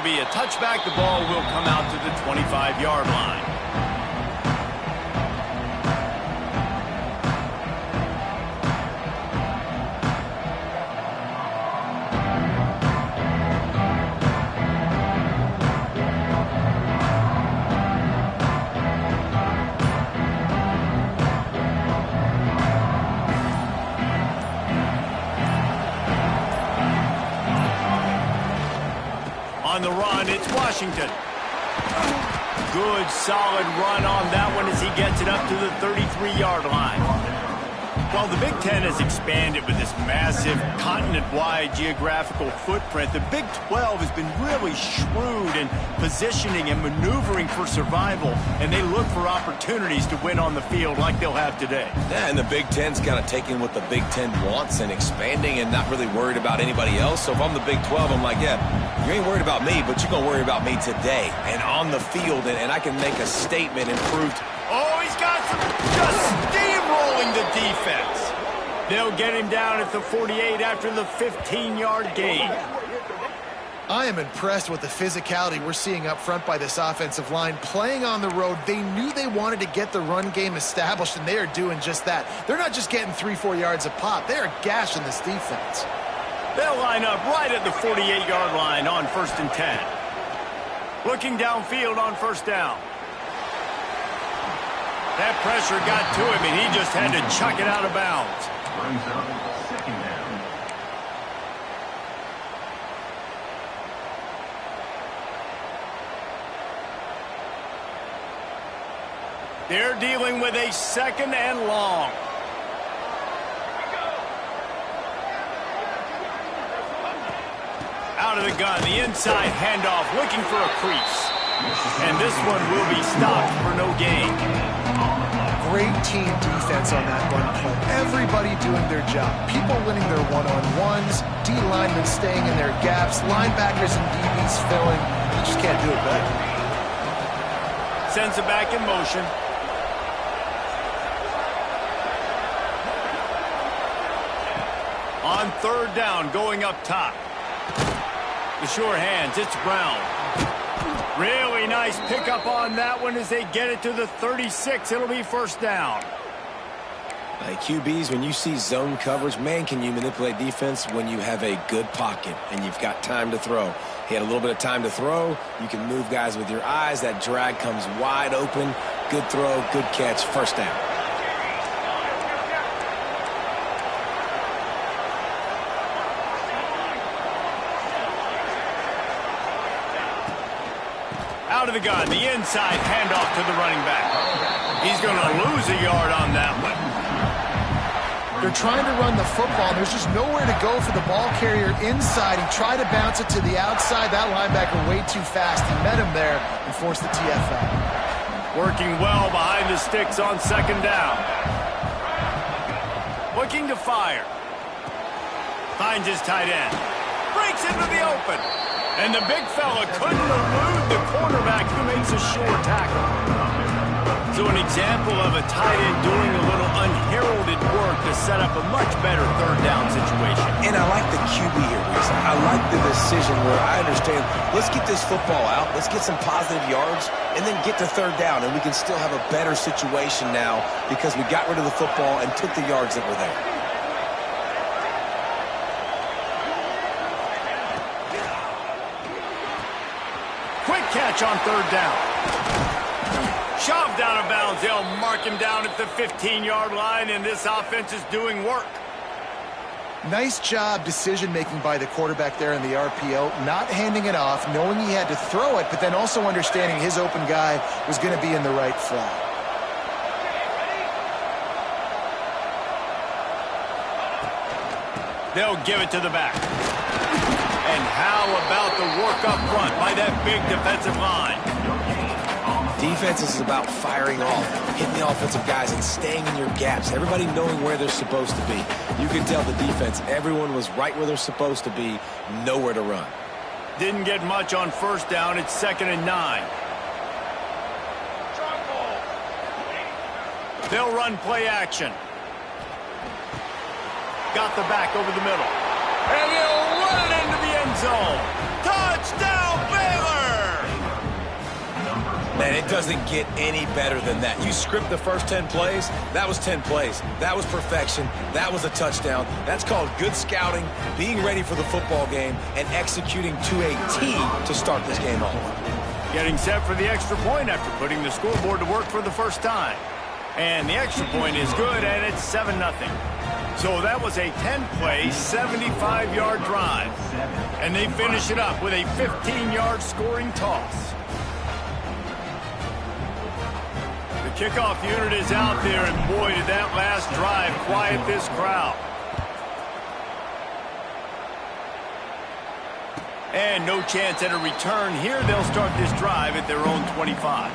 be a touchback. The ball will come out to the 25-yard line. On the run, it's Washington. Good, solid run on that one as he gets it up to the 33-yard line. While the Big Ten has expanded with this massive continent-wide geographical footprint, the Big 12 has been really shrewd in positioning and maneuvering for survival, and they look for opportunities to win on the field like they'll have today. Yeah, and the Big Ten's kind of taking what the Big Ten wants and expanding and not really worried about anybody else. So if I'm the Big 12, I'm like, yeah, you ain't worried about me, but you're going to worry about me today and on the field, and I can make a statement and prove. Oh, he's got some, just steamrolling the defense. They'll get him down at the 48 after the 15-yard gain. I am impressed with the physicality we're seeing up front by this offensive line. Playing on the road, they knew they wanted to get the run game established, and they are doing just that. They're not just getting 3-4 yards a pop. They are gashing this defense. They'll line up right at the 48-yard line on 1st and 10. Looking downfield on 1st down. That pressure got to him, and he just had to chuck it out of bounds. Brings up 2nd down. They're dealing with a 2nd and long. Out of the gun, the inside handoff, looking for a crease. And this one will be stopped for no gain. Great team defense on that run play. Everybody doing their job. People winning their one-on-ones, D linemen staying in their gaps, linebackers and DBs filling. You just can't do it better. Sends it back in motion. On 3rd down, going up top. The sure hands, it's Brown. Really nice pickup on that one as they get it to the 36. It'll be 1st down. Like QBs, when you see zone coverage, man, can you manipulate defense when you have a good pocket and you've got time to throw. He had a little bit of time to throw. You can move guys with your eyes. That drag comes wide open. Good throw, good catch, 1st down. Out of the gun, the inside handoff to the running back. He's going to lose a yard on that one. They're trying to run the football. There's just nowhere to go for the ball carrier inside. He tried to bounce it to the outside. That linebacker way too fast. He met him there and forced the TFL. Working well behind the sticks on 2nd down. Looking to fire. Finds his tight end. Breaks into the open. And the big fella couldn't elude the quarterback who makes a sure tackle. So an example of a tight end doing a little unheralded work to set up a much better 3rd down situation. And I like the QB here, Reese. I like the decision where I understand, let's get this football out, let's get some positive yards, and then get to 3rd down, and we can still have a better situation now because we got rid of the football and took the yards that were there. Catch on 3rd down. Shoved out of bounds. They'll mark him down at the 15-yard line, and this offense is doing work. Nice job decision-making by the quarterback there in the RPO, not handing it off, knowing he had to throw it, but then also understanding his open guy was going to be in the right flat. They'll give it to the back. And how about the work up front by that big defensive line? Defense is about firing off, hitting the offensive guys and staying in your gaps. Everybody knowing where they're supposed to be. You can tell the defense, everyone was right where they're supposed to be, nowhere to run. Didn't get much on 1st down. It's 2nd and 9. They'll run play action. Got the back over the middle. And they'll run it into the end zone. Touchdown, Baylor! It doesn't get any better than that. You script the first 10 plays, that was 10 plays. That was perfection. That was a touchdown. That's called good scouting, being ready for the football game, and executing to a T to start this game off. Getting set for the extra point after putting the scoreboard to work for the first time. And the extra point is good, and it's 7-0. So that was a 10-play, 75-yard drive. And they finish it up with a 15-yard scoring toss. The kickoff unit is out there, and boy, did that last drive quiet this crowd. And no chance at a return here. They'll start this drive at their own 25.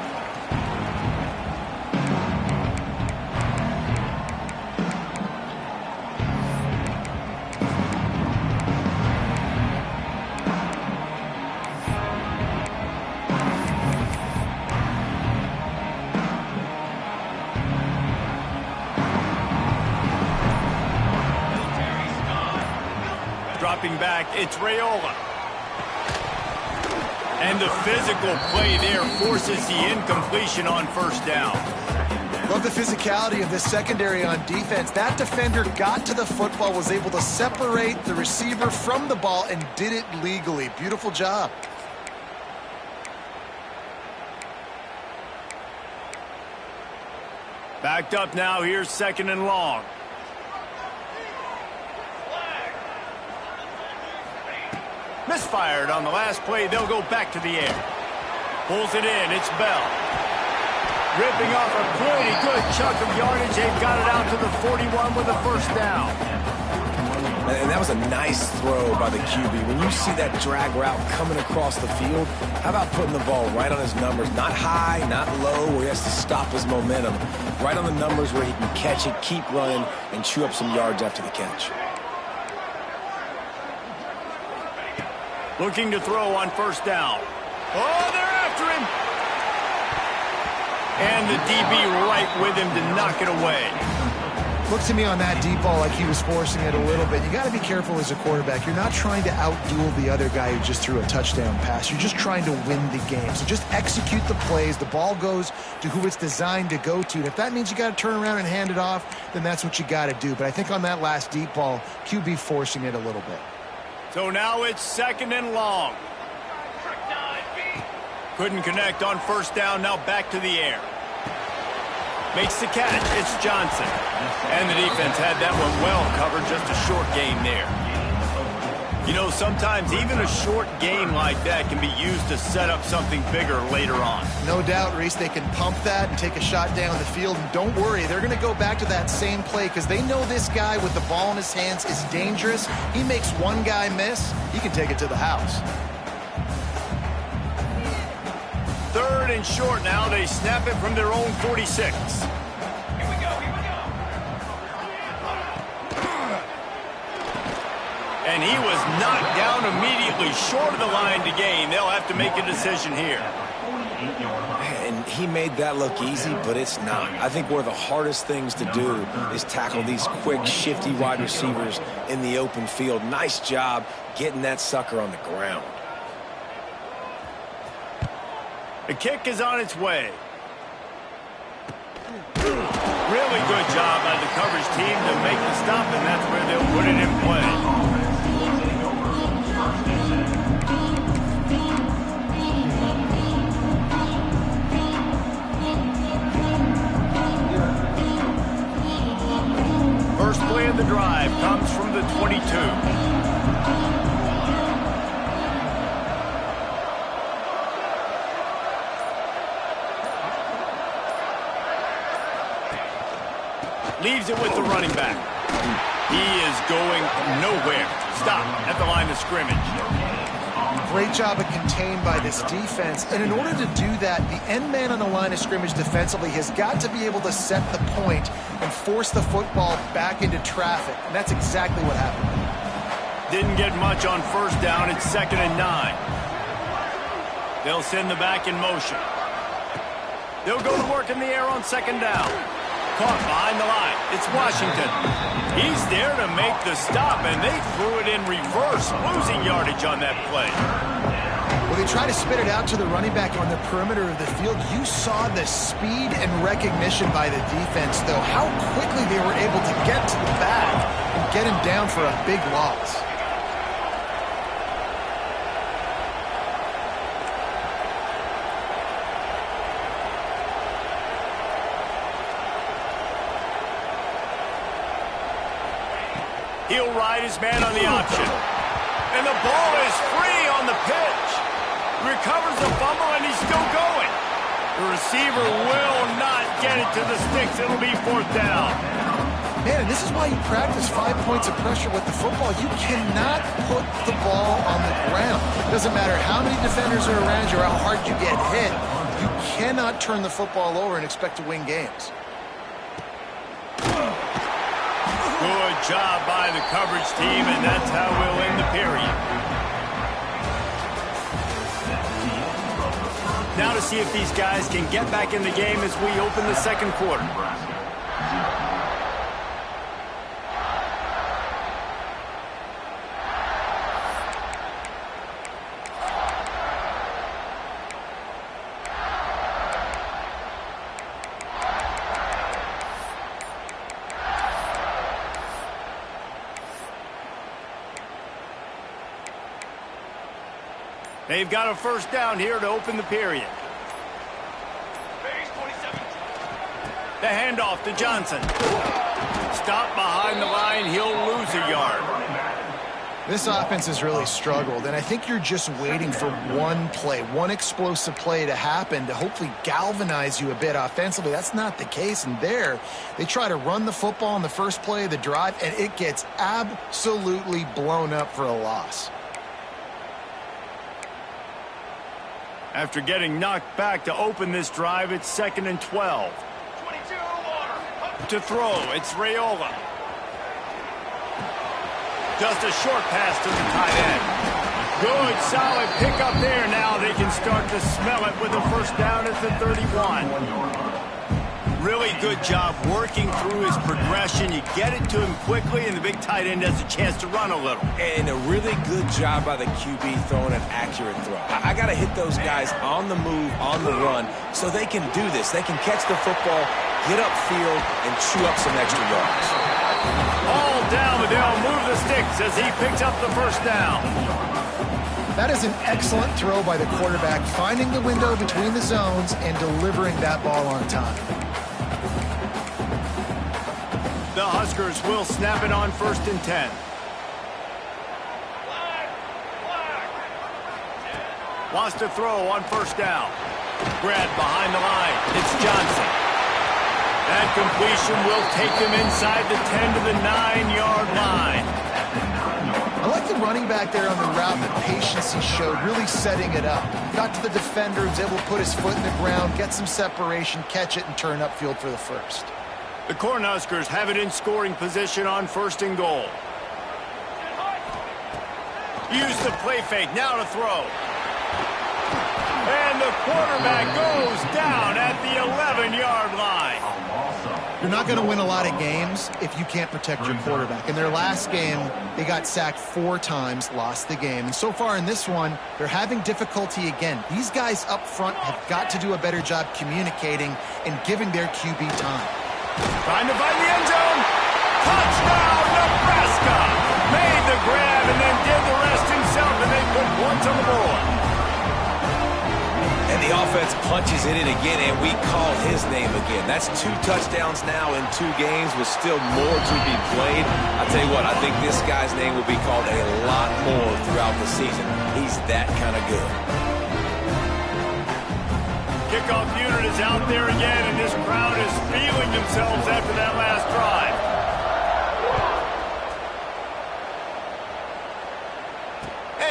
Dropping back, it's Raiola. And the physical play there forces the incompletion on first down. Love the physicality of this secondary on defense. That defender got to the football, was able to separate the receiver from the ball, and did it legally. Beautiful job. Backed up now, here's 2nd and long. Misfired on the last play. They'll go back to the air. Pulls it in. It's Bell. Ripping off a pretty good chunk of yardage. They've got it out to the 41 with a first down. And that was a nice throw by the QB. When you see that drag route coming across the field, how about putting the ball right on his numbers? Not high, not low, where he has to stop his momentum. Right on the numbers where he can catch it, keep running, and chew up some yards after the catch. Looking to throw on first down. Oh, they're after him. And the DB right with him to knock it away. Looked to me on that deep ball like he was forcing it a little bit. You got to be careful as a quarterback. You're not trying to outduel the other guy who just threw a touchdown pass. You're just trying to win the game. So just execute the plays. The ball goes to who it's designed to go to. And if that means you got to turn around and hand it off, then that's what you got to do. But I think on that last deep ball, QB forcing it a little bit. So now it's 2nd and long. Couldn't connect on first down. Now back to the air. Makes the catch. It's Johnson. And the defense had that one well covered. Just a short gain there. You know, sometimes even a short gain like that can be used to set up something bigger later on. No doubt, Reese, they can pump that and take a shot down the field. And don't worry, they're going to go back to that same play because they know this guy with the ball in his hands is dangerous. He makes one guy miss, he can take it to the house. 3rd and short now. They snap it from their own 46. And he was knocked down immediately short of the line to gain. They'll have to make a decision here. And he made that look easy, but it's not. I think one of the hardest things to do is tackle these quick, shifty wide receivers in the open field. Nice job getting that sucker on the ground. The kick is on its way. Really good job by the coverage team to make the stop, and that's where they'll put it in play. First play of the drive comes from the 22. Leaves it with the running back. He is going nowhere. Stop at the line of scrimmage. Great job of contained by this defense. And in order to do that, the end man on the line of scrimmage defensively has got to be able to set the point and force the football back into traffic. And that's exactly what happened. Didn't get much on first down. It's 2nd and 9. They'll send the back in motion. They'll go to work in the air on 2nd down. Caught behind the line. It's Washington. He's there to make the stop, and they threw it in reverse, losing yardage on that play. Well, they try to spit it out to the running back on the perimeter of the field. You saw the speed and recognition by the defense, though. How quickly they were able to get to the back and get him down for a big loss. He'll ride his man on the option. And the ball is free on the pitch. Recovers the fumble, and he's still going. The receiver will not get it to the sticks. It'll be 4th down. Man, and this is why you practice 5 points of pressure with the football. You cannot put the ball on the ground. Doesn't matter how many defenders are around you or how hard you get hit. You cannot turn the football over and expect to win games. Good job by the coverage team, and that's how we'll end the period. Now to see if these guys can get back in the game as we open the second quarter. They've got a 1st down here to open the period. The handoff to Johnson. Stop behind the line. He'll lose a yard. This offense has really struggled, and I think you're just waiting for one play, one explosive play to happen to hopefully galvanize you a bit offensively. That's not the case, and there they try to run the football on the first play of the drive, and it gets absolutely blown up for a loss. After getting knocked back to open this drive, it's 2nd and 12. To throw, it's Raiola. Just a short pass to the tight end. Good, solid pickup there. Now they can start to smell it with a 1st down at the 31. Really good job working through his progression. You get it to him quickly, and the big tight end has a chance to run a little. And a really good job by the QB throwing an accurate throw. I got to hit those guys on the move, on the run, so they can do this. They can catch the football, get upfield, and chew up some extra yards. All down, but they'll move the sticks as he picks up the 1st down. That is an excellent throw by the quarterback, finding the window between the zones and delivering that ball on time. The Huskers will snap it on 1st and 10. Wants to throw on 1st down. Grabbed behind the line. It's Johnson. That completion will take them inside the 10 to the 9-yard line. I like the running back there on the route, the patience he showed, really setting it up. Got to the defender, was able to put his foot in the ground, get some separation, catch it, and turn upfield for the 1st. The Cornhuskers have it in scoring position on 1st and goal. Use the play fake, now to throw. And the quarterback goes down at the 11-yard line. You're not going to win a lot of games if you can't protect your quarterback. In their last game, they got sacked 4 times, lost the game. And so far in this one, they're having difficulty again. These guys up front have got to do a better job communicating and giving their QB time. Trying to find the end zone. Touchdown, Nebraska! Made the grab and then did the rest himself, and they put points on the board. And the offense punches it in again, and we call his name again. That's 2 touchdowns now in 2 games with still more to be played. I'll tell you what, I think this guy's name will be called a lot more throughout the season. He's that kind of good. Kickoff unit is out there again, and this crowd is feeling themselves after that last drive.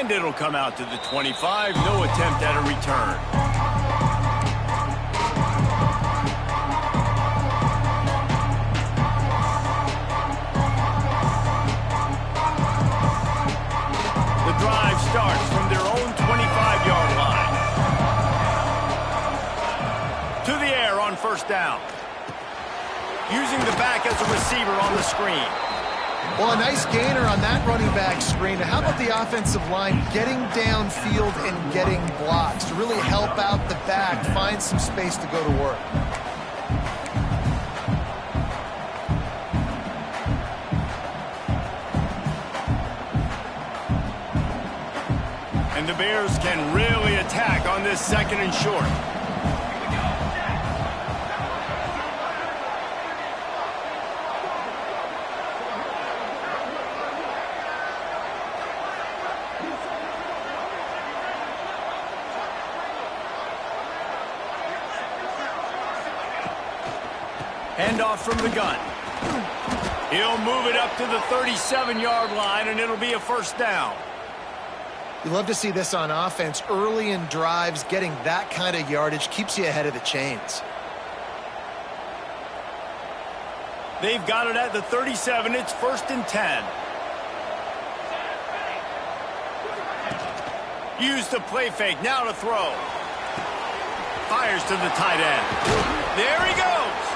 And it'll come out to the 25. No attempt at a return. The drive starts from their own 25-yard line. To the air on 1st down. Using the back as a receiver on the screen. Well, a nice gainer on that running back screen. How about the offensive line getting downfield and getting blocks to really help out the back, find some space to go to work? And the Bears can really attack on this 2nd and short. Handoff from the gun. He'll move it up to the 37-yard line, and it'll be a 1st down. You love to see this on offense. Early in drives, getting that kind of yardage keeps you ahead of the chains. They've got it at the 37. It's 1st and 10. Use the play fake. Now to throw. Fires to the tight end. There he goes.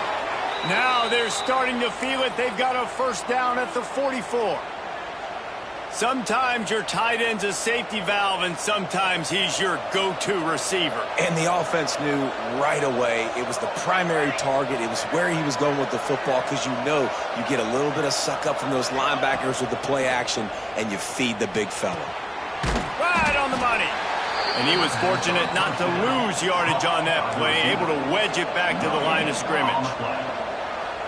Now they're starting to feel it. They've got a 1st down at the 44. Sometimes your tight end's a safety valve, and sometimes he's your go-to receiver. And the offense knew right away it was the primary target. It was where he was going with the football, because you know you get a little bit of suck up from those linebackers with the play action, and you feed the big fella. Right on the money. And he was fortunate not to lose yardage on that play, able to wedge it back to the line of scrimmage.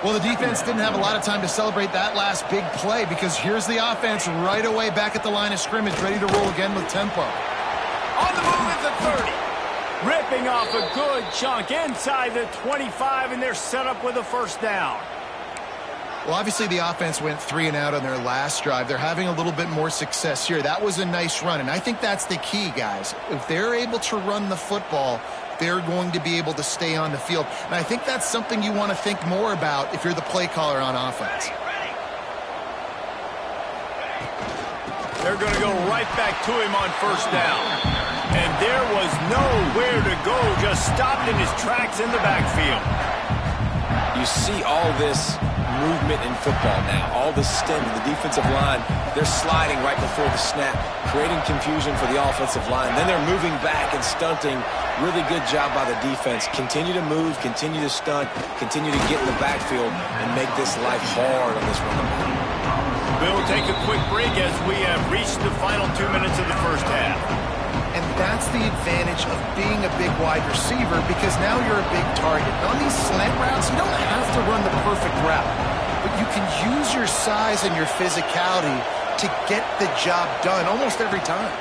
Well, the defense didn't have a lot of time to celebrate that last big play, because here's the offense right away back at the line of scrimmage, ready to roll again with tempo. On the move at the 30. Ripping off a good chunk inside the 25, and they're set up with a 1st down. Well, obviously the offense went 3 and out on their last drive. They're having a little bit more success here. That was a nice run, and I think that's the key, guys. If they're able to run the football, they're going to be able to stay on the field. And I think that's something you want to think more about if you're the play caller on offense. They're going to go right back to him on 1st down. And there was nowhere to go, just stopped in his tracks in the backfield. You see all this movement in football now. All the stem of the defensive line. They're sliding right before the snap, creating confusion for the offensive line. Then they're moving back and stunting. Really good job by the defense. Continue to move, continue to stunt, continue to get in the backfield and make this life hard on this run. We'll take a quick break as we have reached the final 2 minutes of the 1st half. And that's the advantage of being a big wide receiver, because now you're a big target. On these slant routes, you don't have to run the perfect route, but you can use your size and your physicality to get the job done almost every time.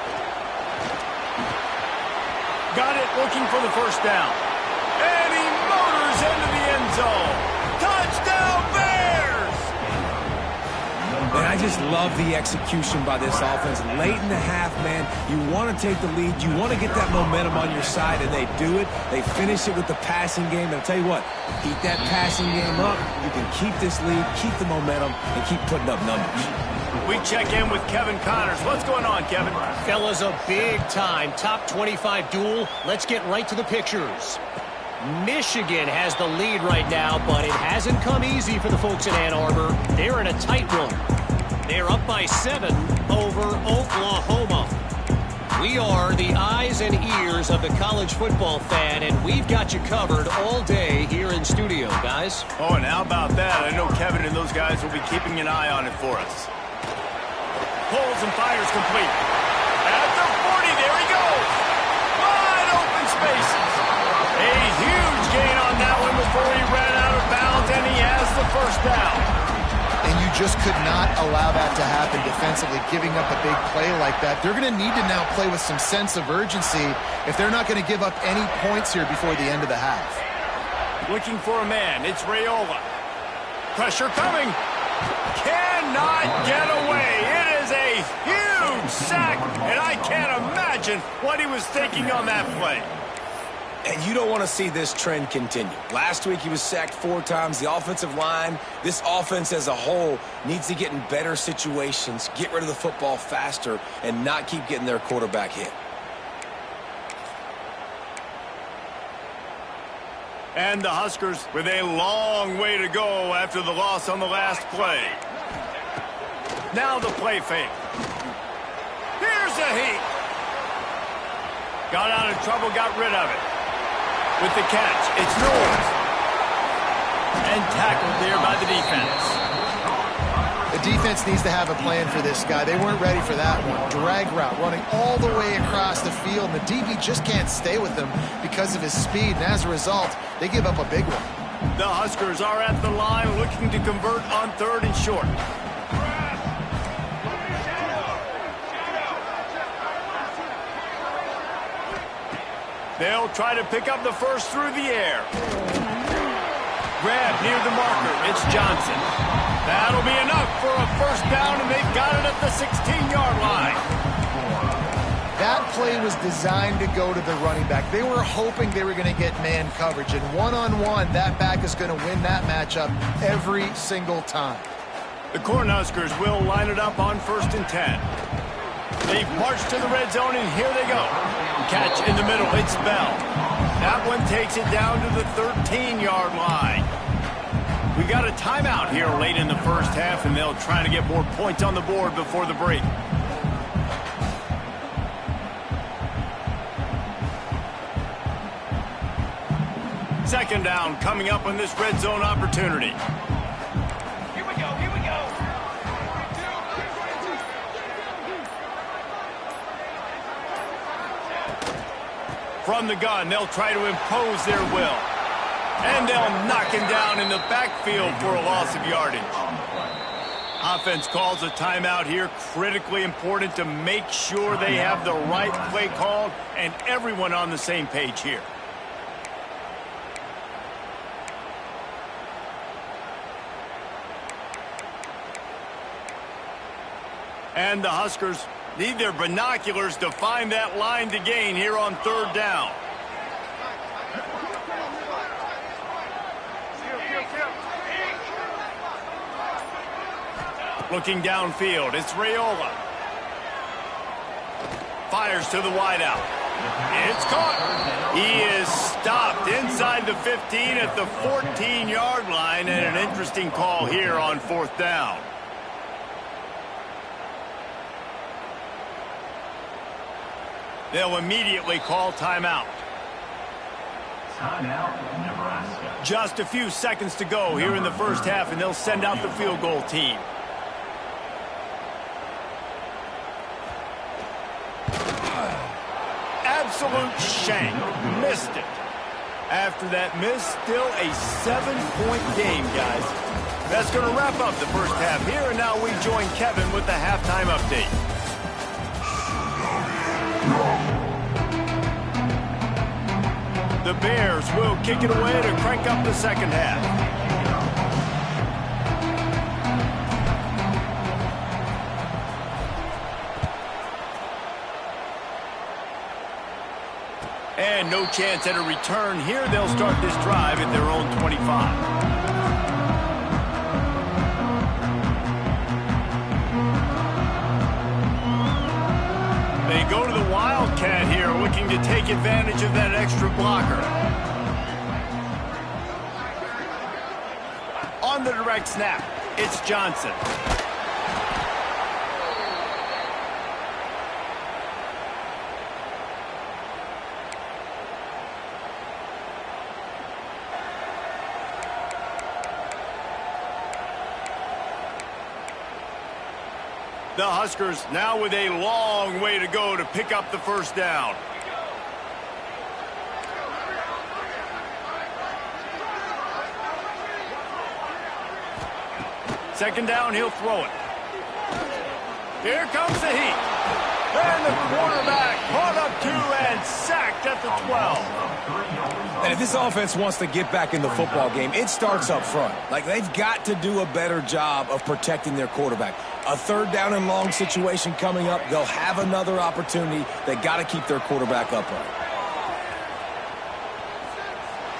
Got it, looking for the 1st down. And he motors into the end zone. Touchdown, Bears! And I just love the execution by this offense. Late in the half, man, you want to take the lead. You want to get that momentum on your side, and they do it. They finish it with the passing game. And I'll tell you what, keep that passing game up. You can keep this lead, keep the momentum, and keep putting up numbers. We check in with Kevin Connors. What's going on, Kevin? Fellas, a big-time top 25 duel. Let's get right to the pictures. Michigan has the lead right now, but it hasn't come easy for the folks in Ann Arbor. They're in a tight one. They're up by 7 over Oklahoma. We are the eyes and ears of the college football fan, and we've got you covered all day here in studio, guys. Oh, and how about that? I know Kevin and those guys will be keeping an eye on it for us. Pulls and fires complete. At the 40, there he goes. Wide open spaces. A huge gain on that one before he ran out of bounds, and he has the 1st down. And you just could not allow that to happen defensively, giving up a big play like that. They're going to need to now play with some sense of urgency if they're not going to give up any points here before the end of the half. Looking for a man. It's Raiola. Pressure coming. Cannot get away. It is a huge sack, and I can't imagine what he was thinking on that play. And you don't want to see this trend continue. Last week he was sacked 4 times. The offensive line, this offense as a whole, needs to get in better situations, get rid of the football faster, and not keep getting their quarterback hit. And the Huskers with a long way to go after the loss on the last play. Now the play fake. Here's a heat. Got out of trouble, got rid of it. With the catch, it's Norris. And tackled there by the defense. The defense needs to have a plan for this guy. They weren't ready for that one. Drag route, running all the way across the field. And the DB just can't stay with him because of his speed. And as a result, they give up a big one. The Huskers are at the line looking to convert on 3rd and short. They'll try to pick up the first through the air. Grab near the marker. It's Johnson. That'll be enough for a first down, and they've got it at the 16-yard line. That play was designed to go to the running back. They were hoping they were going to get man coverage, and one-on-one, that back is going to win that matchup every single time. The Cornhuskers will line it up on 1st and 10. They've marched to the red zone, and here they go. Catch in the middle, it's Bell. That one takes it down to the 13-yard line. We got a timeout here late in the first half, and they'll try to get more points on the board before the break. Second down coming up on this red zone opportunity. Here we go, here we go. From the gun, they'll try to impose their will. And they'll knock him down in the backfield for a loss of yardage. Offense calls a timeout here. Critically important to make sure they have the right play called and everyone on the same page here. And the Huskers need their binoculars to find that line to gain here on 3rd down. Looking downfield, it's Raiola. Fires to the wideout. It's caught. He is stopped inside the 15 at the 14-yard line, and an interesting call here on 4th down. They'll immediately call timeout. Timeout, Nebraska. Just a few seconds to go here in the first half, and they'll send out the field goal team. Absolute shank. Missed it. After that miss, still a 7-point game, guys. That's going to wrap up the first half here, and now we join Kevin with the halftime update. The Bears will kick it away to crank up the second half. And no chance at a return here. They'll start this drive at their own 25. They go to the Wildcat here, looking to take advantage of that extra blocker. On the direct snap, it's Johnson. The Huskers now with a long way to go to pick up the first down. Second down, he'll throw it. Here comes the heat. And the quarterback caught up to and sacked at the 12. And if this offense wants to get back in the football game, it starts up front. Like, they've got to do a better job of protecting their quarterback. A third down and long situation coming up. They'll have another opportunity. They got to keep their quarterback upright.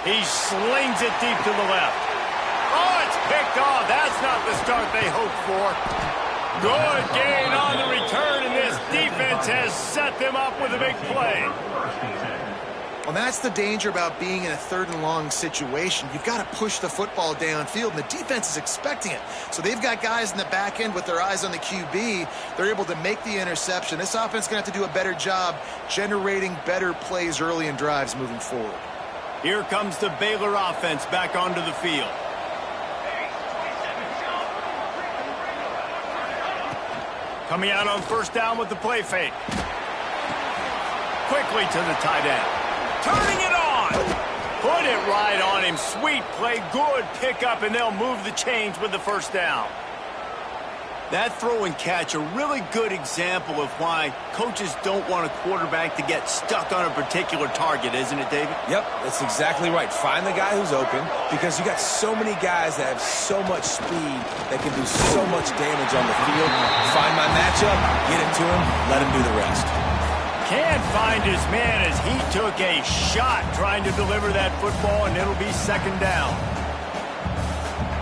He slings it deep to the left. Oh, it's picked off. That's not the start they hoped for. Good gain on the return, and this defense has set them up with a big play. Well, that's the danger about being in a 3rd and long situation. You've got to push the football downfield, and the defense is expecting it. So they've got guys in the back end with their eyes on the QB. They're able to make the interception. This offense is going to have to do a better job generating better plays early in drives moving forward. Here comes the Baylor offense back onto the field. Coming out on 1st down with the play fake. Quickly to the tight end. Turning it on. Put it right on him. Sweet play. Good pickup, and they'll move the chains with the 1st down. That throw and catch, a really good example of why coaches don't want a quarterback to get stuck on a particular target, isn't it, David? Yep, that's exactly right. Find the guy who's open, because you got so many guys that have so much speed that can do so much damage on the field. Find my matchup, get it to him, let him do the rest. Can't find his man as he took a shot trying to deliver that football, and it'll be 2nd down.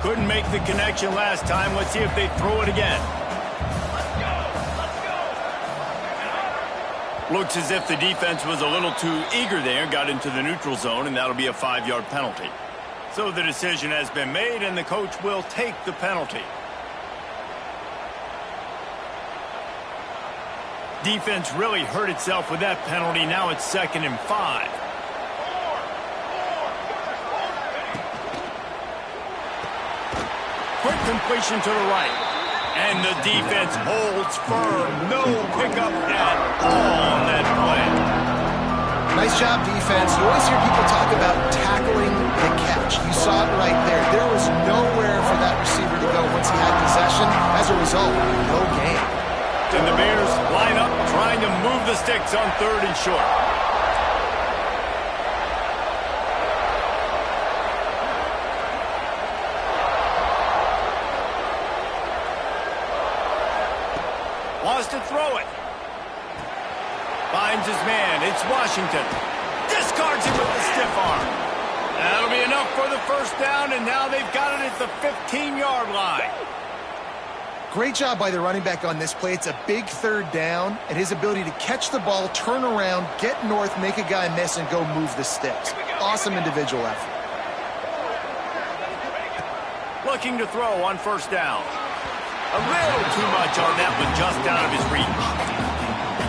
Couldn't make the connection last time. Let's see if they throw it again. Looks as if the defense was a little too eager there, got into the neutral zone, and that'll be a 5-yard penalty. So the decision has been made, and the coach will take the penalty. Defense really hurt itself with that penalty. Now it's 2nd and 5. Quick completion to the right. And the defense holds firm. No pickup at all on that play. Nice job, defense. You always hear people talk about tackling the catch. You saw it right there. There was nowhere for that receiver to go once he had possession. As a result, no gain. And the Bears line up trying to move the sticks on 3rd and short. Wants to throw it. Finds his man. It's Washington. Discards him with the stiff arm. That'll be enough for the 1st down, and now they've got it at the 15-yard line. Great job by the running back on this play. It's a big 3rd down, and his ability to catch the ball, turn around, get north, make a guy miss, and go move the sticks. Awesome individual effort. Looking to throw on 1st down. A little too much on that one, just out of his reach.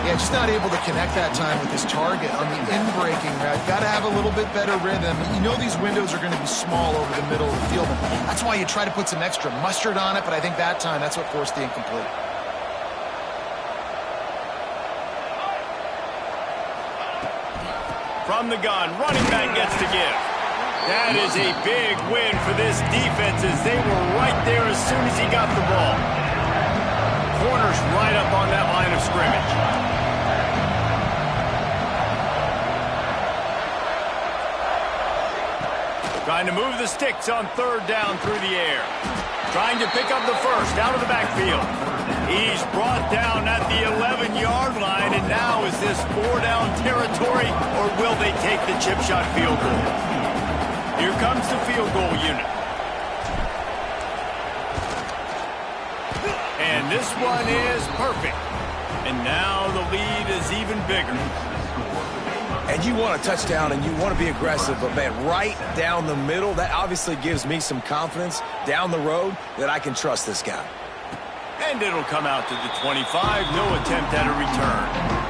Yeah, just not able to connect that time with his target on the in-breaking route. Got to have a little bit better rhythm. You know these windows are going to be small over the middle of the field. That's why you try to put some extra mustard on it, but I think that time that's what forced the incomplete. From the gun, running back gets to give. That is a big win for this defense as they were right there as soon as he got the ball. Corners right up on that line of scrimmage. Trying to move the sticks on 3rd down through the air. Trying to pick up the 1st out of the backfield. He's brought down at the 11-yard line, and now is this 4-down territory, or will they take the chip shot field goal? Here comes the field goal unit. And this one is perfect. And now the lead is even bigger. And you want a touchdown and you want to be aggressive, but man, right down the middle, that obviously gives me some confidence down the road that I can trust this guy. And it'll come out to the 25. No attempt at a return.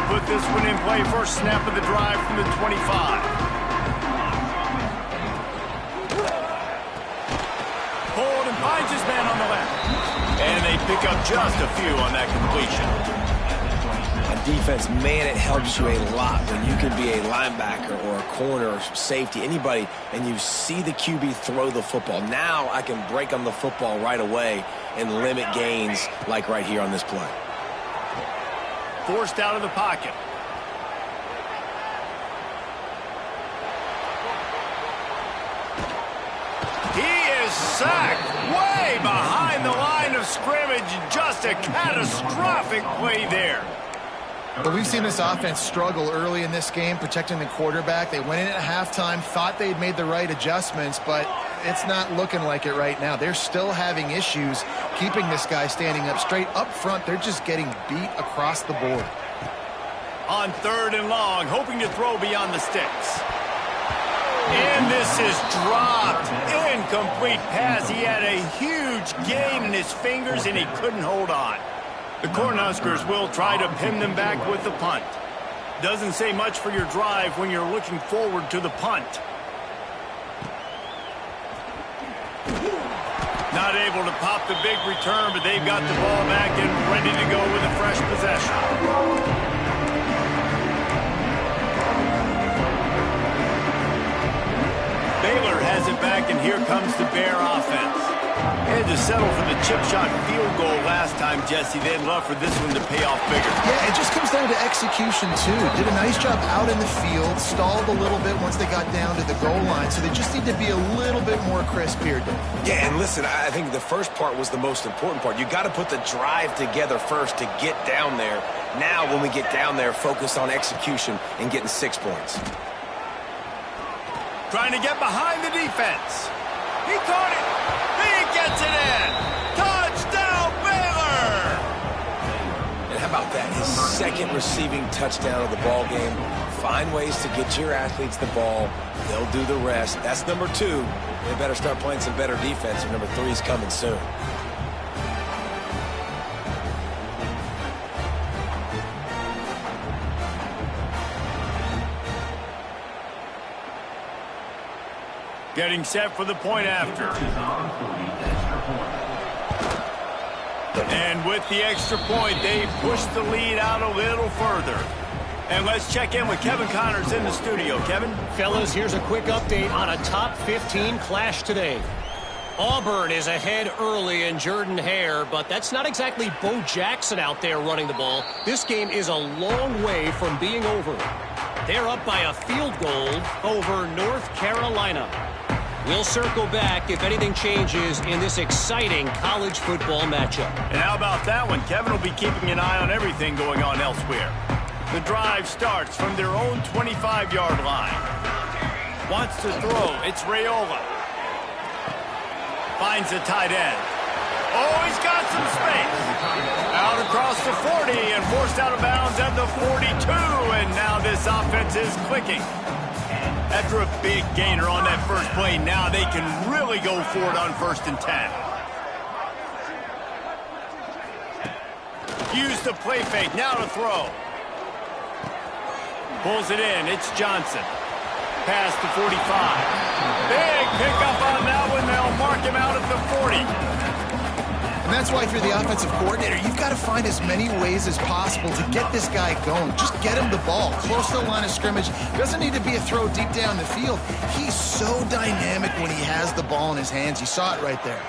Put this one in play. First snap of the drive from the 25. Pulled and finds his man on the left. And they pick up just a few on that completion. On defense, man, it helps you a lot when you can be a linebacker or a corner or safety, anybody, and you see the QB throw the football. Now I can break on the football right away and limit gains like right here on this play. Forced out of the pocket. He is sacked way behind the line of scrimmage. Just a catastrophic play there. Well, we've seen this offense struggle early in this game, protecting the quarterback. They went in at halftime, thought they'd made the right adjustments, but it's not looking like it right now. They're still having issues keeping this guy standing up straight. Up front, they're just getting beat across the board. On 3rd and long, hoping to throw beyond the sticks. And this is dropped. Incomplete pass. He had a huge gain in his fingers, and he couldn't hold on. The Cornhuskers will try to pin them back with the punt. Doesn't say much for your drive when you're looking forward to the punt. Not able to pop the big return, but they've got the ball back and ready to go with a fresh possession. Baylor has it back, and here comes the Bear offense. Had to settle for the chip shot field goal last time, Jesse. They'd love for this one to pay off bigger. Yeah, it just comes down to execution, too. Did a nice job out in the field, stalled a little bit once they got down to the goal line, so they just need to be a little bit more crisp here, Dave. Yeah, and listen, I think the first part was the most important part. You got to put the drive together first to get down there. Now, when we get down there, focus on execution and getting 6 points. Trying to get behind the defense. He caught it. He gets it in. Touchdown, Baylor! And how about that? His second receiving touchdown of the ball game. Find ways to get your athletes the ball. They'll do the rest. That's number 2. They better start playing some better defense, or number 3 is coming soon. Getting set for the point after. And with the extra point, they push the lead out a little further. And let's check in with Kevin Connors in the studio. Kevin? Fellas, here's a quick update on a top 15 clash today. Auburn is ahead early in Jordan-Hare, but that's not exactly Bo Jackson out there running the ball. This game is a long way from being over. They're up by a field goal over North Carolina. We'll circle back if anything changes in this exciting college football matchup. And how about that one? Kevin will be keeping an eye on everything going on elsewhere. The drive starts from their own 25-yard line. Wants to throw. It's Raiola. Finds a tight end. Oh, he's got some space. Out across the 40 and forced out of bounds at the 42. And now this offense is clicking. After a big gainer on that first play, now they can really go for it on 1st and 10. Use the play fake, now to throw. Pulls it in, it's Johnson. Past the 45. Big pickup on that one, they'll mark him out at the 40. And that's why if you're the offensive coordinator, you've got to find as many ways as possible to get this guy going. Just get him the ball close to the line of scrimmage. Doesn't need to be a throw deep down the field. He's so dynamic when he has the ball in his hands. You saw it right there.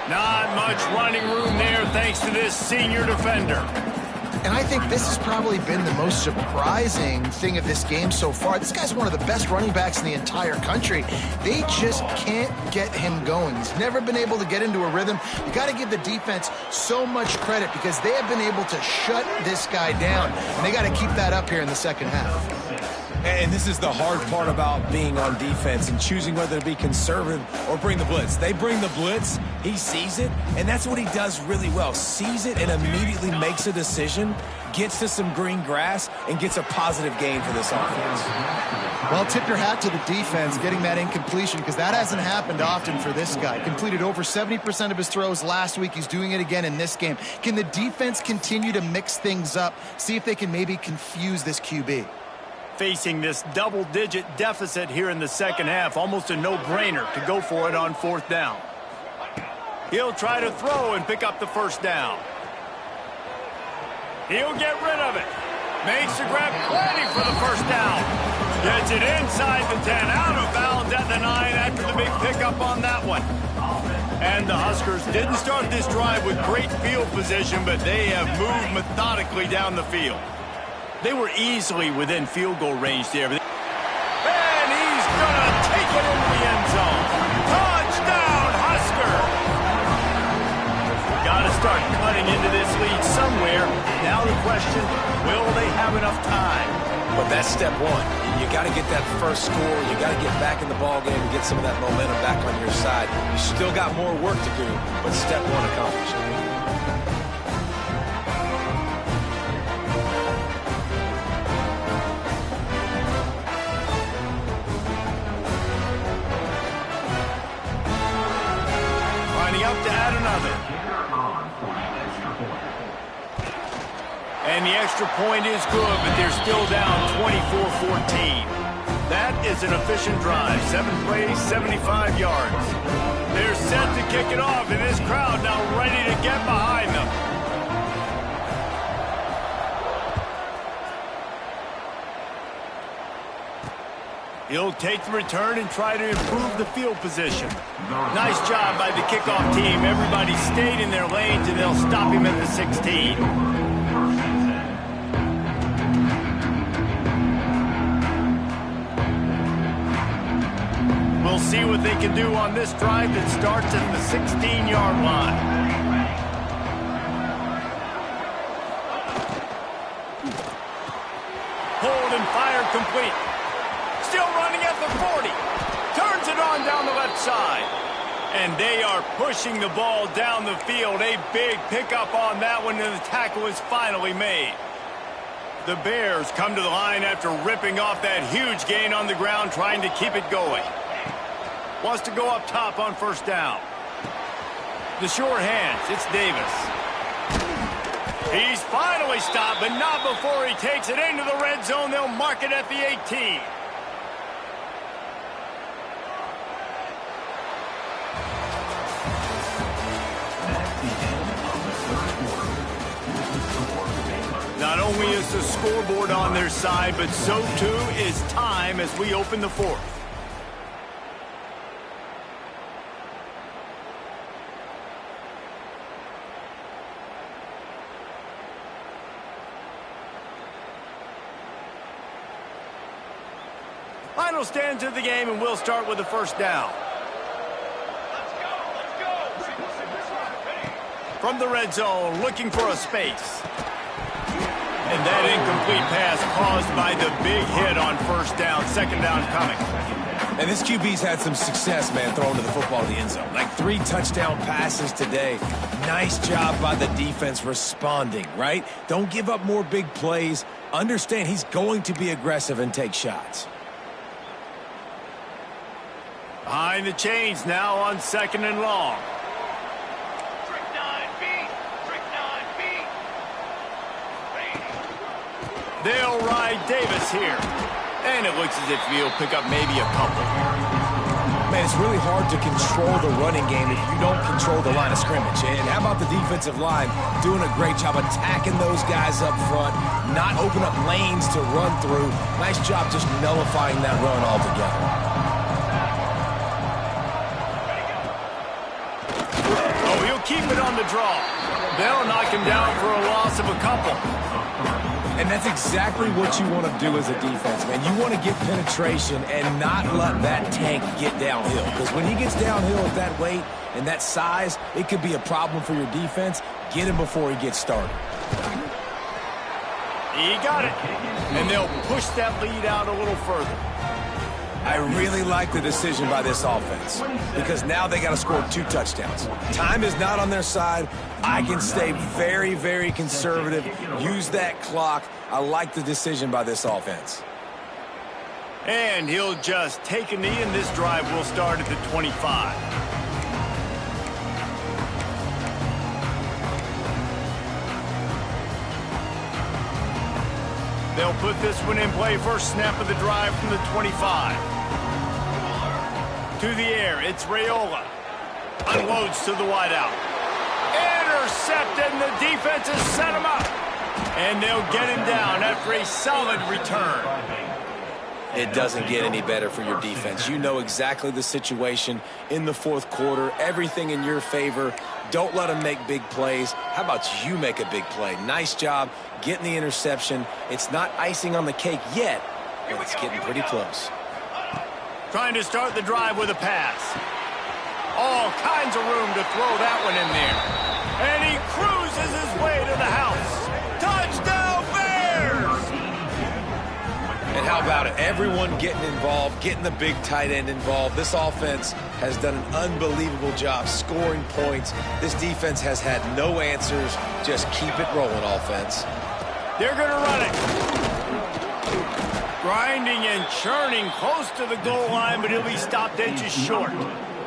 Not much running room there thanks to this senior defender. And I think this has probably been the most surprising thing of this game so far. This guy's one of the best running backs in the entire country. They just can't get him going. He's never been able to get into a rhythm. You got to give the defense so much credit because they have been able to shut this guy down. And they got to keep that up here in the second half. And this is the hard part about being on defense and choosing whether to be conservative or bring the blitz. They bring the blitz, he sees it, and that's what he does really well. Sees it and immediately makes a decision, gets to some green grass, and gets a positive gain for this offense. Well, tip your hat to the defense getting that incompletion because that hasn't happened often for this guy. Completed over 70% of his throws last week. He's doing it again in this game. Can the defense continue to mix things up, see if they can maybe confuse this QB? Facing this double-digit deficit here in the second half, almost a no-brainer to go for it on 4th down. He'll try to throw and pick up the 1st down. He'll get rid of it. Makes the grab plenty for the 1st down. Gets it inside the 10, out of bounds at the 9 after the big pickup on that one. And the Huskers didn't start this drive with great field position, but they have moved methodically down the field. They were easily within field goal range there. And he's going to take it into the end zone. Touchdown, Husker! Got to start cutting into this lead somewhere. Now Now the question, will they have enough time? But that's step one. You got to get that first score. You got to get back in the ball game and get some of that momentum back on your side. You still got more work to do, but step one accomplished. Lining up to add another. And the extra point is good, but they're still down 24-14. That is an efficient drive. 7 plays, 75 yards. They're set to kick it off, and this crowd now ready to get behind them. He'll take the return and try to improve the field position. Nice job by the kickoff team. Everybody stayed in their lanes, and they'll stop him at the 16. We'll see what they can do on this drive that starts at the 16-yard line. Hold and fire complete. Still running at the 40. Turns it on down the left side. And they are pushing the ball down the field. A big pickup on that one, and the tackle is finally made. The Bears come to the line after ripping off that huge gain on the ground, trying to keep it going. Wants to go up top on first down. The short hands, it's Davis. He's finally stopped, but not before he takes it into the red zone. They'll mark it at the 18. Not only is the scoreboard on their side, but so too is time as we open the fourth. Final stands of the game, and we'll start with the first down. Let's go. From the red zone, looking for a space. And that incomplete pass caused by the big hit on first down. Second down coming. And this QB's had some success, man, throwing to the football to the end zone. Like 3 touchdown passes today. Nice job by the defense responding, right? Don't give up more big plays. Understand he's going to be aggressive and take shots. Behind the chains now on second and long. Trick 9B. They'll ride Davis here. And it looks as if he'll pick up maybe a couple. Man, it's really hard to control the running game if you don't control the line of scrimmage. And how about the defensive line doing a great job attacking those guys up front, not open up lanes to run through. Nice job just nullifying that run altogether. Oh, he'll keep it on the draw. They'll knock him down for a loss of a couple. And that's exactly what you want to do as a defense, man. You want to get penetration and not let that tank get downhill. Because when he gets downhill at that weight and that size, it could be a problem for your defense. Get him before he gets started. He got it. And they'll push that lead out a little further. I really like the decision by this offense because now they got to score 2 touchdowns. Time is not on their side. I can stay very, very conservative, use that clock. I like the decision by this offense. And he'll just take a knee, and this drive will start at the 25. They'll put this one in play. First snap of the drive from the 25. To the air, it's Raiola. Unloads to the wideout. Intercepted, and the defense has set him up. And they'll get him down after a solid return. It doesn't get any better for your defense. You know exactly the situation in the fourth quarter. Everything in your favor. Don't let them make big plays. How about you make a big play? Nice job getting the interception. It's not icing on the cake yet, but it's getting pretty close. Trying to start the drive with a pass. All kinds of room to throw that one in there. And he cruises his way to the house. Touchdown! And how about it? Everyone getting involved, getting the big tight end involved. This offense has done an unbelievable job scoring points. This defense has had no answers. Just keep it rolling, offense. They're going to run it. Grinding and churning close to the goal line, but he'll be stopped inches short.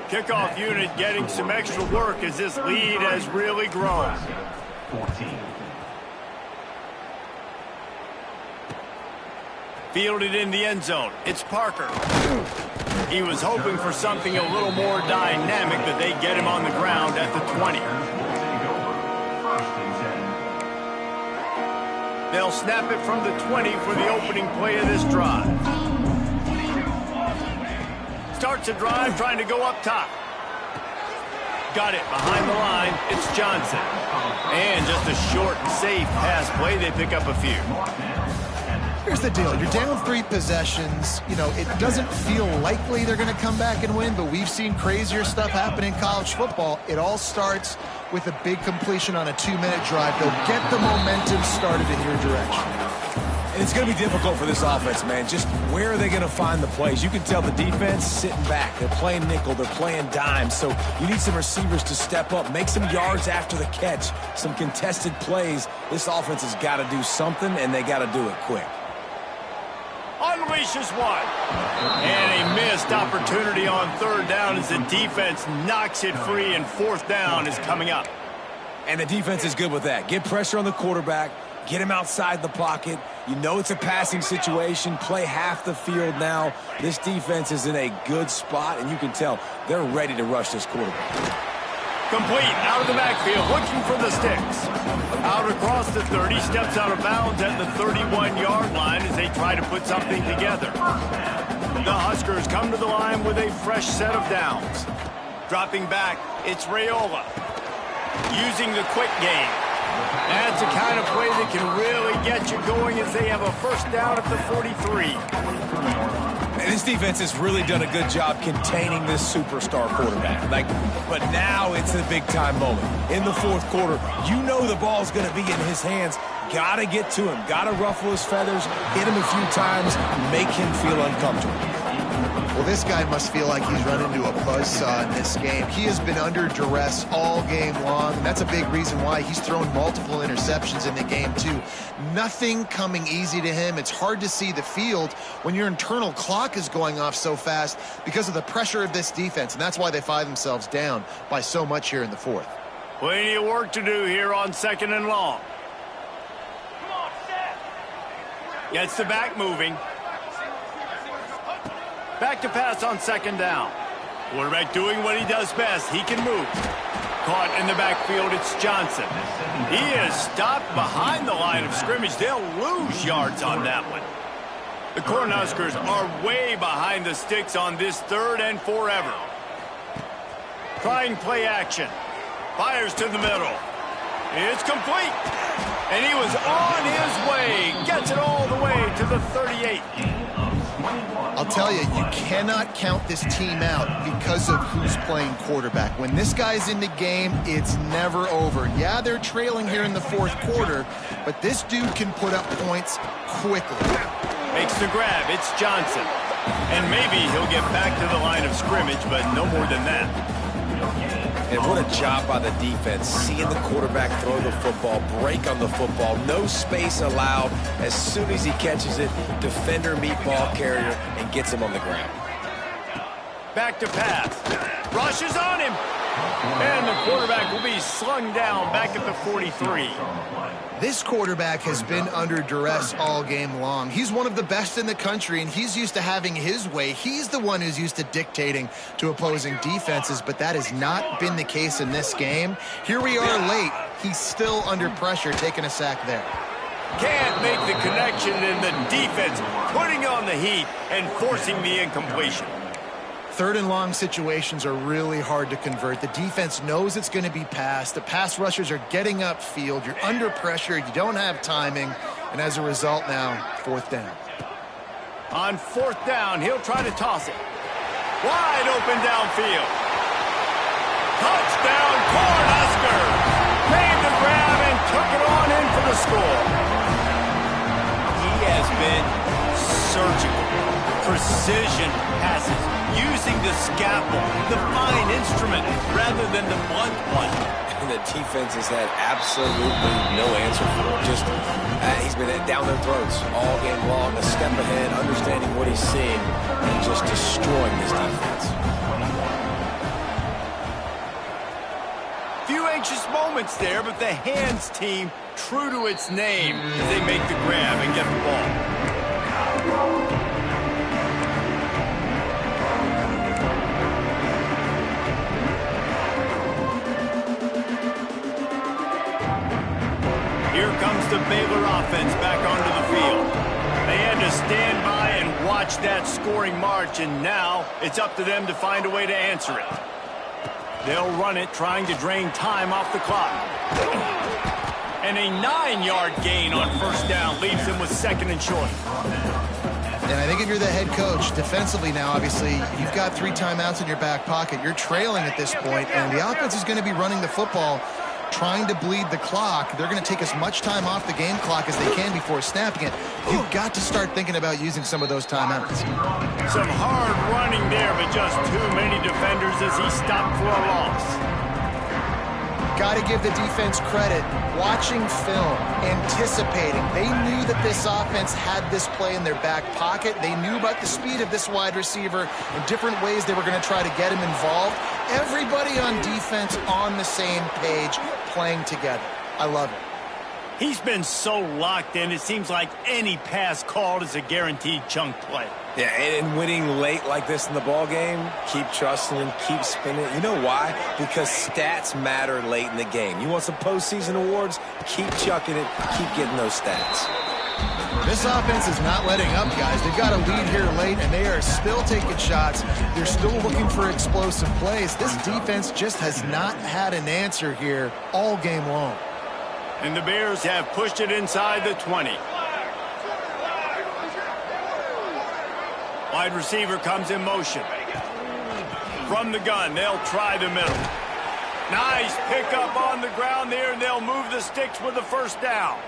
Kickoff unit getting some extra work as this lead has really grown. 14. Fielded in the end zone. It's Parker. He was hoping for something a little more dynamic, but they get him on the ground at the 20. They'll snap it from the 20 for the opening play of this drive. Starts a drive trying to go up top. Got it behind the line. It's Johnson. And just a short and safe pass play. They pick up a few. Here's the deal. You're down 3 possessions. You know, it doesn't feel likely they're going to come back and win, but we've seen crazier stuff happen in college football. It all starts with a big completion on a 2-minute drive. They'll get the momentum started in your direction. And it's going to be difficult for this offense, man. Just where are they going to find the plays? You can tell the defense sitting back. They're playing nickel. They're playing dime. So you need some receivers to step up, make some yards after the catch, some contested plays. This offense has got to do something, and they got to do it quick. Unleashes one. And a missed opportunity on 3rd down as the defense knocks it free, and 4th down is coming up. And the defense is good with that. Get pressure on the quarterback. Get him outside the pocket. You know it's a passing situation. Play half the field now. This defense is in a good spot, and you can tell they're ready to rush this quarterback. Complete, out of the backfield, looking for the sticks. Out across the 30, steps out of bounds at the 31-yard line as they try to put something together. The Huskers come to the line with a fresh set of downs. Dropping back, it's Raiola. Using the quick game. That's the kind of play that can really get you going as they have a 1st down at the 43. And this defense has really done a good job containing this superstar quarterback. But now it's a big-time moment. In the 4th quarter, you know the ball's going to be in his hands. Got to get to him. Got to ruffle his feathers, hit him a few times, make him feel uncomfortable. Well, this guy must feel like he's run into a buzzsaw in this game. He has been under duress all game long. That's a big reason why he's thrown multiple interceptions in the game, too. Nothing coming easy to him. It's hard to see the field when your internal clock is going off so fast because of the pressure of this defense, and that's why they find themselves down by so much here in the 4th. Plenty of work to do here on 2nd and long. Gets the back moving. Back to pass on 2nd down. Quarterback doing what he does best. He can move. Caught in the backfield, it's Johnson. He is stopped behind the line of scrimmage. They'll lose yards on that one. The Cornhuskers are way behind the sticks on this 3rd and forever. Trying play action. Fires to the middle. It's complete. And he was on his way. Gets it all the way to the 38. I'll tell you, you cannot count this team out because of who's playing quarterback. When this guy's in the game, it's never over. Yeah, they're trailing here in the 4th quarter, but this dude can put up points quickly. Makes the grab. It's Johnson. And maybe he'll get back to the line of scrimmage, but no more than that. And what a job by the defense, seeing the quarterback throw the football, break on the football, no space allowed. As soon as he catches it, defender meet ball carrier and gets him on the ground. Back to pass. Rushes on him. And the quarterback will be slung down back at the 43. This quarterback has been under duress all game long. He's one of the best in the country, and he's used to having his way. He's the one who's used to dictating to opposing defenses, but that has not been the case in this game. Here we are late. He's still under pressure, taking a sack there. Can't make the connection, and the defense putting on the heat and forcing the incompletion. 3rd and long situations are really hard to convert. The defense knows it's going to be passed. The pass rushers are getting upfield. You're under pressure. You don't have timing. And as a result now, 4th down. On 4th down, he'll try to toss it. Wide open downfield. Touchdown, Cornhuskers! Made the grab and took it on in for the score. He has been surgical. Precision passes, using the scalpel, the fine instrument, rather than the blunt one. And the defense has had absolutely no answer for it. Just, he's been down their throats all game long, a step ahead, understanding what he's seeing, and just destroying this defense. Few anxious moments there, but the hands team, true to its name, as they make the grab and get the ball. Here comes the Baylor offense back onto the field. They had to stand by and watch that scoring march, and now it's up to them to find a way to answer it. They'll run it, trying to drain time off the clock. And a 9-yard gain on first down leaves them with 2nd and short. And I think if you're the head coach, defensively now, obviously, you've got 3 timeouts in your back pocket. You're trailing at this point, and the offense is going to be running the football, trying to bleed the clock. They're going to take as much time off the game clock as they can before snapping it. You've got to start thinking about using some of those timeouts. Some hard running there, but just too many defenders as he stopped for a loss. Got to give the defense credit. Watching film, anticipating. They knew that this offense had this play in their back pocket. They knew about the speed of this wide receiver and different ways they were going to try to get him involved. Everybody on defense on the same page, playing together. I love it. He's been so locked in, it seems like any pass called is a guaranteed chunk play. Yeah, and winning late like this in the ball game, keep trusting him, keep spinning. You know why? Because stats matter late in the game. You want some postseason awards? Keep chucking it, keep getting those stats. This offense is not letting up, guys. They've got a lead here late, and they are still taking shots. They're still looking for explosive plays. This defense just has not had an answer here all game long. And the Bears have pushed it inside the 20. Wide receiver comes in motion. From the gun, they'll try the middle. Nice pickup on the ground there, and they'll move the sticks with the first down.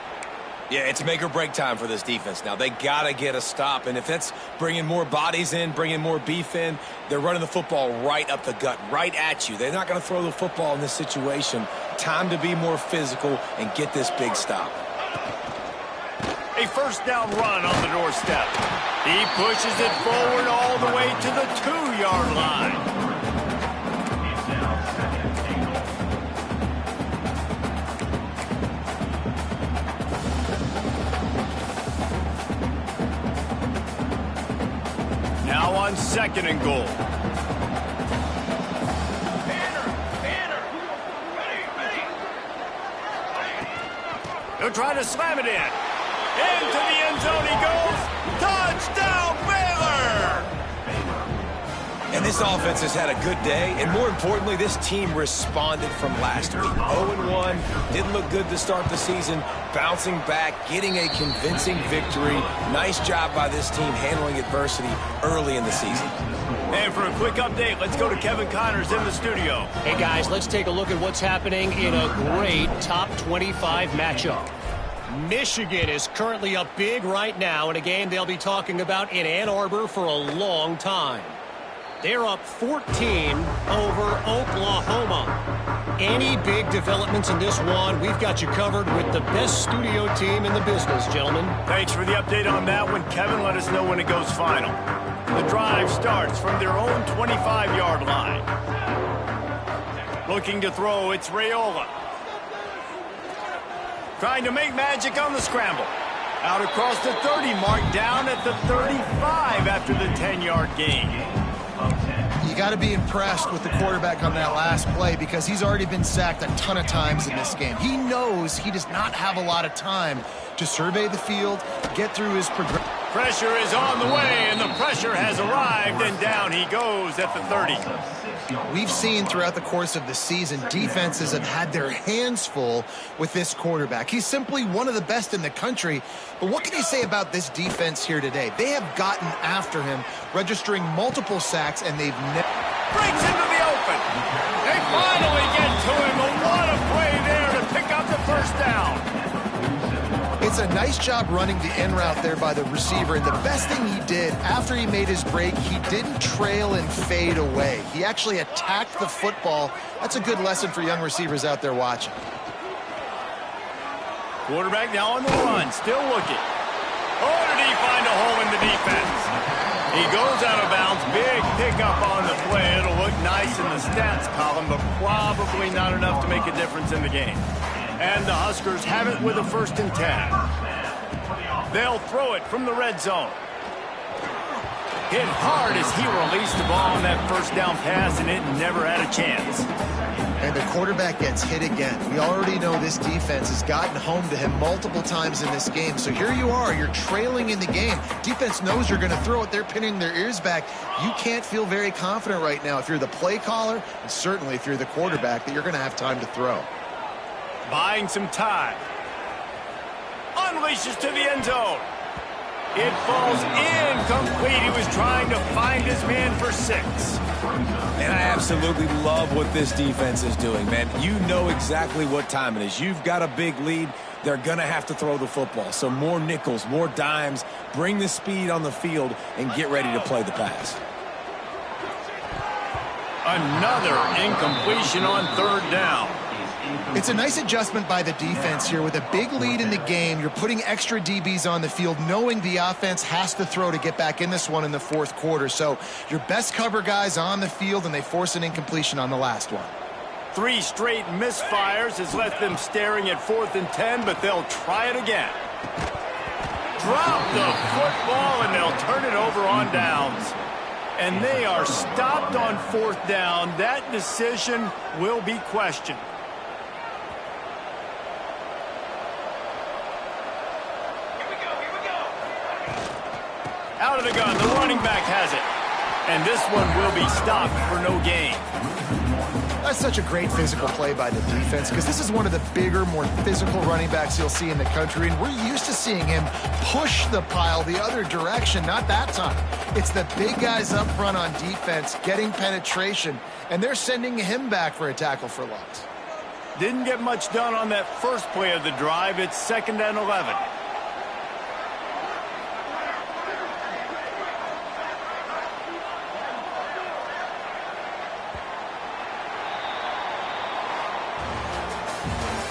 Yeah, it's make or break time for this defense now. They got to get a stop, and if that's bringing more bodies in, bringing more beef in, they're running the football right up the gut, right at you. They're not going to throw the football in this situation. Time to be more physical and get this big stop. A first down run on the doorstep. He pushes it forward all the way to the 2-yard line. Now on 2nd and goal. He'll try to slam it in. Into the end zone he goes. Touchdown, Baylor! And this offense has had a good day, and more importantly, this team responded from last week. 0-1, didn't look good to start the season, bouncing back, getting a convincing victory. Nice job by this team handling adversity early in the season. And for a quick update, let's go to Kevin Connors in the studio. Hey, guys, let's take a look at what's happening in a great top 25 matchup. Michigan is currently up big right now in a game they'll be talking about in Ann Arbor for a long time. They're up 14 over Oklahoma. Any big developments in this one, we've got you covered with the best studio team in the business, gentlemen. Thanks for the update on that one, Kevin. Let us know when it goes final. The drive starts from their own 25-yard line. Looking to throw, it's Raiola. Trying to make magic on the scramble. Out across the 30 mark, down at the 35 after the 10-yard gain. You got to be impressed with the quarterback on that last play because he's already been sacked a ton of times in this game. He knows he does not have a lot of time to survey the field, get through his progression. Pressure is on the way, and the pressure has arrived, and down he goes at the 30. We've seen throughout the course of the season, defenses have had their hands full with this quarterback. He's simply one of the best in the country. But what can you say about this defense here today? They have gotten after him, registering multiple sacks, and they've never... Breaks into the open. They finally get to him, but what a play there to pick up the first down. It's a nice job running the in route there by the receiver, and the best thing he did after he made his break, he didn't trail and fade away. He actually attacked the football. That's a good lesson for young receivers out there watching. Quarterback now on the run, still looking. Oh, did he find a hole in the defense? He goes out of bounds, big pickup on the play. It'll look nice in the stats column, but probably not enough to make a difference in the game. And the Huskers have it with a 1st and 10. They'll throw it from the red zone. Hit hard as he released the ball on that 1st down pass, and it never had a chance. And the quarterback gets hit again. We already know this defense has gotten home to him multiple times in this game. So here you are, you're trailing in the game. Defense knows you're going to throw it. They're pinning their ears back. You can't feel very confident right now if you're the play caller, and certainly if you're the quarterback, that you're going to have time to throw. Buying some time. Unleashes to the end zone. It falls incomplete. He was trying to find his man for 6. And I absolutely love what this defense is doing, man. You know exactly what time it is. You've got a big lead. They're going to have to throw the football. So more nickels, more dimes, bring the speed on the field, and get ready to play the pass. Another incompletion on 3rd down. It's a nice adjustment by the defense here. With a big lead in the game, you're putting extra DBs on the field, knowing the offense has to throw to get back in this one in the 4th quarter. So your best cover guys on the field, and they force an incompletion on the last one. 3 straight misfires has left them staring at 4th and 10, but they'll try it again. Drop the football, and they'll turn it over on downs. And they are stopped on 4th down. That decision will be questioned. Out of the gun, the running back has it. And this one will be stopped for no gain. That's such a great physical play by the defense, because this is one of the bigger, more physical running backs you'll see in the country, and we're used to seeing him push the pile the other direction. Not that time. It's the big guys up front on defense getting penetration, and they're sending him back for a tackle for loss. Didn't get much done on that first play of the drive. It's 2nd and 11.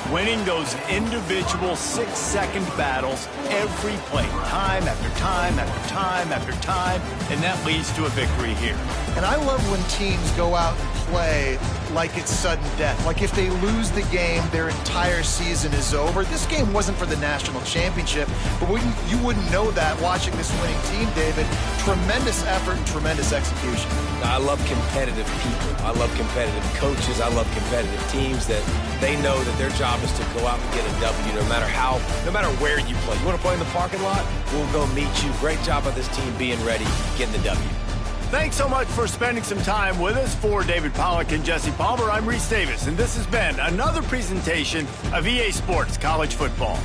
Winning those individual 6-second battles every play, time after time after time after time, and that leads to a victory here. And I love when teams go out and play like it's sudden death. Like if they lose the game, their entire season is over. This game wasn't for the national championship, but you wouldn't know that watching this winning team, David. Tremendous effort and tremendous execution. I love competitive people. I love competitive coaches. I love competitive teams that they know that their job is to go out and get a W no matter where you play. You want to play in the parking lot? We'll go meet you. Great job by this team being ready, getting the W. Thanks so much for spending some time with us. For David Pollack and Jesse Palmer, I'm Reese Davis, and this has been another presentation of EA Sports College Football.